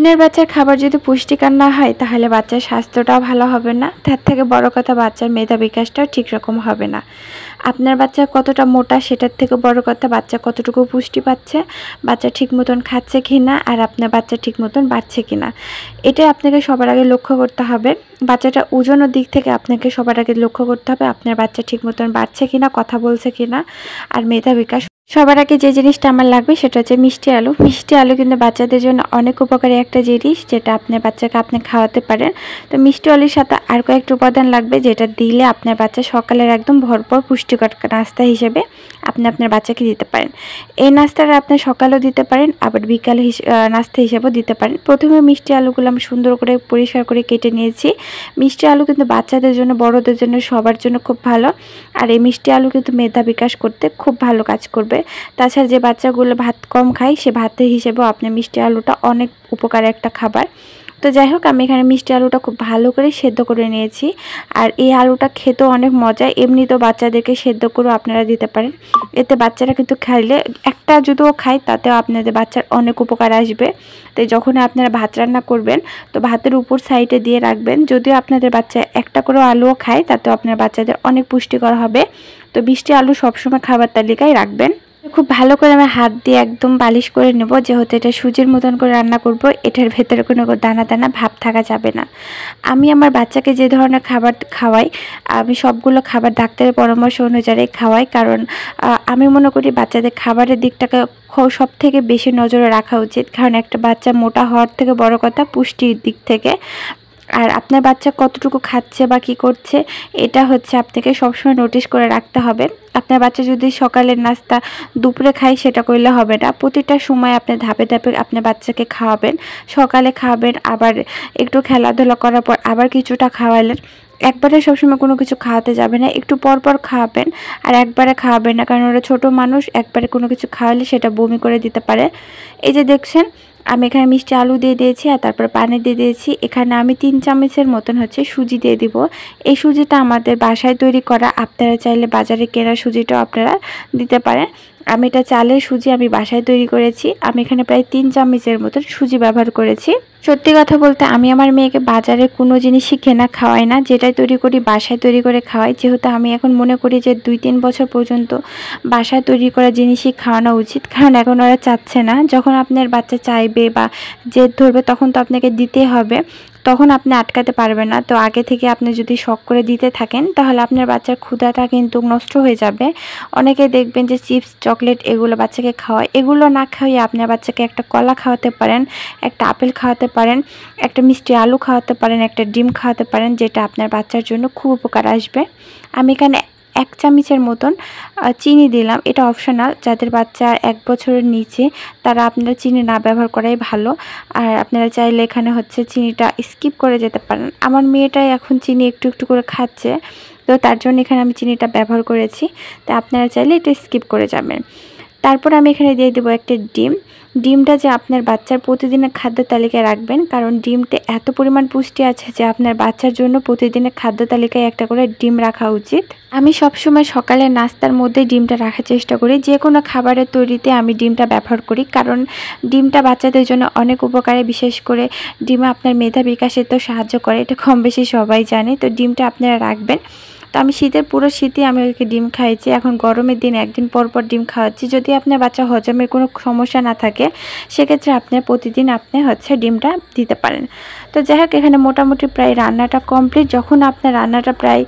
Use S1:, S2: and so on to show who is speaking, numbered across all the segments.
S1: আপনার বাচ্চার খাবার যদি পুষ্টিকর না হয় তাহলে বাচ্চার স্বাস্থ্যটাও ভালো হবে না, তার থেকে বড় কথা বাচ্চার মেধা বিকাশটাও ঠিক রকম হবে না। আপনার বাচ্চা কতটা মোটা সেটার থেকে বড় কথা বাচ্চা কতটুকু পুষ্টি পাচ্ছে, বাচ্চা ঠিক মতন খাচ্ছে কিনা, আর আপনার বাচ্চা ঠিক মতন বাড়ছে কিনা, এটাই আপনাকে সবার আগে লক্ষ্য করতে হবে। বাচ্চাটা ওজনের দিক থেকে আপনাকে সবার আগে লক্ষ্য করতে হবে আপনার বাচ্চা ঠিক মতন বাড়ছে কিনা, কথা বলছে কিনা, আর মেধা বিকাশ। সবার আগে যে জিনিসটা আমার লাগবে সেটা হচ্ছে মিষ্টি আলু। মিষ্টি আলু কিন্তু বাচ্চাদের জন্য অনেক উপকারী একটা জিনিস, যেটা আপনার বাচ্চাকে আপনি খাওয়াতে পারেন। তো মিষ্টি আলুর সাথে আর কয়েকটা উপাদান লাগবে, যেটা দিলে আপনার বাচ্চা সকালের একদম ভরপুর পুষ্টিকর নাস্তা হিসেবে আপনি আপনার বাচ্চাকে দিতে পারেন। এই নাস্তাটা আপনি সকালেও দিতে পারেন, আবার বিকালে নাস্তা হিসেবেও দিতে পারেন। প্রথমে মিষ্টি আলুগুলো আমি সুন্দর করে পরিষ্কার করে কেটে নিয়েছি। মিষ্টি আলু কিন্তু বাচ্চাদের জন্য, বড়দের জন্য, সবার জন্য খুব ভালো। আর এই মিষ্টি আলু কিন্তু মেধা বিকাশ করতে খুব ভালো কাজ করবে। তাছাড়া যে বাচ্চাগুলো ভাত কম খায় সে ভাতের হিসেবেও আপনি মিষ্টি আলুটা অনেক উপকারী একটা খাবার। তো যাই হোক, আমি এখানে মিষ্টি আলুটা খুব ভালো করে সেদ্ধ করে নিয়েছি। আর এই আলুটা খেতেও অনেক মজা, এমনিতেও বাচ্চাদেরকে সেদ্ধ করেও আপনারা দিতে পারেন। এতে বাচ্চারা কিন্তু খাইলে একটা যদিও খায় তাতেও আপনাদের বাচ্চার অনেক উপকার আসবে। তাই যখন আপনারা ভাত রান্না করবেন তো ভাতের উপর সাইডে দিয়ে রাখবেন। যদিও আপনাদের বাচ্চা একটা করে আলুও খায় তাতেও আপনার বাচ্চাদের অনেক পুষ্টিকর হবে। তো মিষ্টি আলু সবসময় খাবার তালিকায় রাখবেন। খুব ভালো করে আমি হাত দিয়ে একদম পালিশ করে নেব, যেহেতু এটা সুজির মতন করে রান্না করব। এটার ভেতরে কোনো দানা দানা ভাব থাকা যাবে না। আমি আমার বাচ্চাকে যে ধরনের খাবার খাওয়াই, আমি সবগুলো খাবার ডাক্তারের পরামর্শ অনুযায়ী খাওয়াই। কারণ আমি মনে করি বাচ্চাদের খাবারের দিকটাকে সব থেকে বেশি নজরে রাখা উচিত। কারণ একটা বাচ্চা মোটা হওয়ার থেকে বড় কথা পুষ্টির দিক থেকে, আর আপনার বাচ্চা কতটুকু খাচ্ছে বা কী করছে এটা হচ্ছে আপনাকে সবসময় নোটিশ করে রাখতে হবে। আপনার বাচ্চা যদি সকালের নাস্তা দুপুরে খায় সেটা করলে হবে না। প্রতিটা সময় আপনি ধাপে ধাপে আপনার বাচ্চাকে খাওয়াবেন। সকালে খাওয়াবেন, আবার একটু খেলাধুলা করার পর আবার কিছুটা খাওয়ালেন। একবারে সবসময় কোনো কিছু খাওয়াতে যাবে না, একটু পর পর খাওয়াবেন। আর একবারে খাওয়াবেন না, কারণ ওরা ছোটো মানুষ, একবারে কোনো কিছু খাওয়ালে সেটা বমি করে দিতে পারে। এই যে দেখছেন আমি এখানে মিষ্টি আলু দিয়ে দিয়েছি আর তারপর পানি দিয়ে দিয়েছি। এখানে আমি 3 চামচের মতন হচ্ছে সুজি দিয়ে দিব। এই সুজিটা আমাদের বাসায় তৈরি করা, আপনারা চাইলে বাজারে কেনা সুজিটাও আপনারা দিতে পারেন। আমি এটা চালের সুজি আমি বাসায় তৈরি করেছি। আমি এখানে প্রায় 3 চামচের মতন সুজি ব্যবহার করেছি। সত্যি কথা বলতে আমি আমার মেয়েকে বাজারে কোনো জিনিসই কেনা খাওয়াই না, যেটাই তৈরি করি বাসায় তৈরি করে খাওয়াই। যেহেতু আমি এখন মনে করি যে 2-3 বছর পর্যন্ত বাসায় তৈরি করা জিনিসই খাওয়ানো উচিত। কারণ এখন ওরা চাচ্ছে না, যখন আপনার বাচ্চা চাইবে বা জেদ ধরবে তখন তো আপনাকে দিতে হবে, তখন আপনি আটকাতে পারবেন না। তো আগে থেকে আপনি যদি শখ করে দিতে থাকেন তাহলে আপনার বাচ্চার ক্ষুধাটা কিন্তু নষ্ট হয়ে যাবে। অনেকে দেখবেন যে চিপস, চকলেট এগুলো বাচ্চাকে খাওয়ায়, এগুলো না খাওয়াই আপনার বাচ্চাকে একটা কলা খাওয়াতে পারেন, একটা আপেল খাওয়াতে পারেন, একটা মিষ্টি আলু খাওয়াতে পারেন, একটা ডিম খাওয়াতে পারেন, যেটা আপনার বাচ্চার জন্য খুব উপকার আসবে। আমি এখানে 1 চামচের মতন চিনি দিলাম। এটা অপশনাল, যাদের বাচ্চা 1 বছরের নিচে তারা আপনারা চিনি না ব্যবহার করাই ভালো। আর আপনারা চাইলে এখানে হচ্ছে চিনিটা স্কিপ করে যেতে পারেন। আমার মেয়েটাই এখন চিনি একটু একটু করে খাচ্ছে, তো তার জন্য এখানে আমি চিনিটা ব্যবহার করেছি। তো আপনারা চাইলে এটা স্কিপ করে যাবেন। তারপর আমি এখানে দিয়ে দেবো একটা ডিম। ডিমটা যে আপনার বাচ্চার প্রতিদিনের খাদ্য তালিকায় রাখবেন, কারণ ডিমতে এত পরিমাণ পুষ্টি আছে যে আপনার বাচ্চার জন্য প্রতিদিনের খাদ্য তালিকায় একটা করে ডিম রাখা উচিত। আমি সবসময় সকালের নাস্তার মধ্যে ডিমটা রাখার চেষ্টা করি। যে কোনো খাবারের তৈরিতে আমি ডিমটা ব্যবহার করি, কারণ ডিমটা বাচ্চাদের জন্য অনেক উপকারী। বিশেষ করে ডিমে আপনার মেধা বিকাশে তো সাহায্য করে, এটা কম বেশি সবাই জানে। তো ডিমটা আপনারা রাখবেন। তো আমি পুরো শীতে আমি ওকে ডিম খাইয়েছি। এখন গরমের দিন একদিন পর পর ডিম খাওয়াচ্ছি। যদি আপনার বাচ্চা হজমের কোনো সমস্যা না থাকে সেক্ষেত্রে আপনি প্রতিদিন আপনি হচ্ছে ডিমটা দিতে পারেন। তো যাই হোক, এখানে মোটামুটি প্রায় রান্নাটা কমপ্লিট। যখন আপনার রান্নাটা প্রায়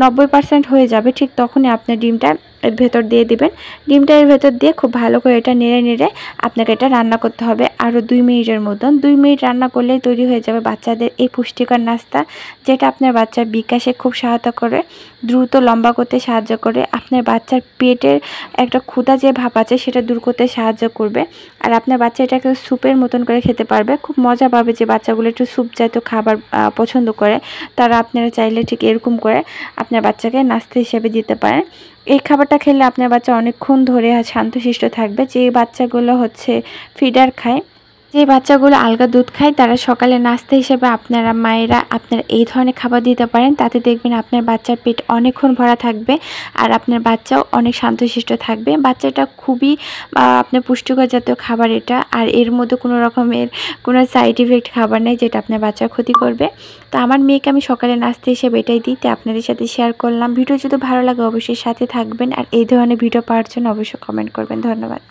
S1: 90% হয়ে যাবে ঠিক তখনই আপনি ডিমটা এর ভেতর দিয়ে দিবেন। ডিমটা এর ভেতর দিয়ে খুব ভালো করে এটা নেড়ে নেড়ে আপনাকে এটা রান্না করতে হবে আরও 2 মিনিটের মতন। 2 মিনিট রান্না করলেই তৈরি হয়ে যাবে বাচ্চাদের এই পুষ্টিকর নাস্তা, যেটা আপনার বাচ্চার বিকাশে খুব সহায়তা করে, দ্রুত লম্বা করতে সাহায্য করে, আপনার বাচ্চার পেটের একটা ক্ষুধা যে ভাব আছে সেটা দূর করতে সাহায্য করবে। আর আপনার বাচ্চা এটাকে স্যুপের মতন করে খেতে পারবে, খুব মজা পাবে। যে বাচ্চাগুলো একটু স্যুপ জাতীয় খাবার পছন্দ করে তারা আপনারা চাইলে ঠিক এরকম করে আপনার বাচ্চাকে নাস্তা হিসেবে দিতে পারেন। এই খাবারটা খেলে আপনার বাচ্চা অনেকক্ষণ ধরে শান্তশিষ্ট থাকবে। যে বাচ্চাগুলো হচ্ছে ফিডার খায় যে বাচ্চাগুলো আলগা দুধ খায় তারা সকালে নাস্তা হিসেবে আপনারা মায়েরা আপনারা এই ধরনের খাবার দিতে পারেন। তাতে দেখবেন আপনার বাচ্চার পেট অনেকক্ষণ ভরা থাকবে আর আপনার বাচ্চাও অনেক শান্তশিষ্ট থাকবে। বাচ্চাটা খুবই আপনার পুষ্টিকর জাতীয় খাবার এটা, আর এর মধ্যে কোনো রকমের কোনো সাইড ইফেক্ট খাবার নেই যেটা আপনার বাচ্চার ক্ষতি করবে। তো আমার মেয়েকে আমি সকালে নাস্তা হিসেবে এটাই দিই, তো আপনাদের সাথে শেয়ার করলাম। ভিডিও যদি ভালো লাগে অবশ্যই সাথে থাকবেন, আর এই ধরনের ভিডিও পাওয়ার জন্য অবশ্যই কমেন্ট করবেন। ধন্যবাদ।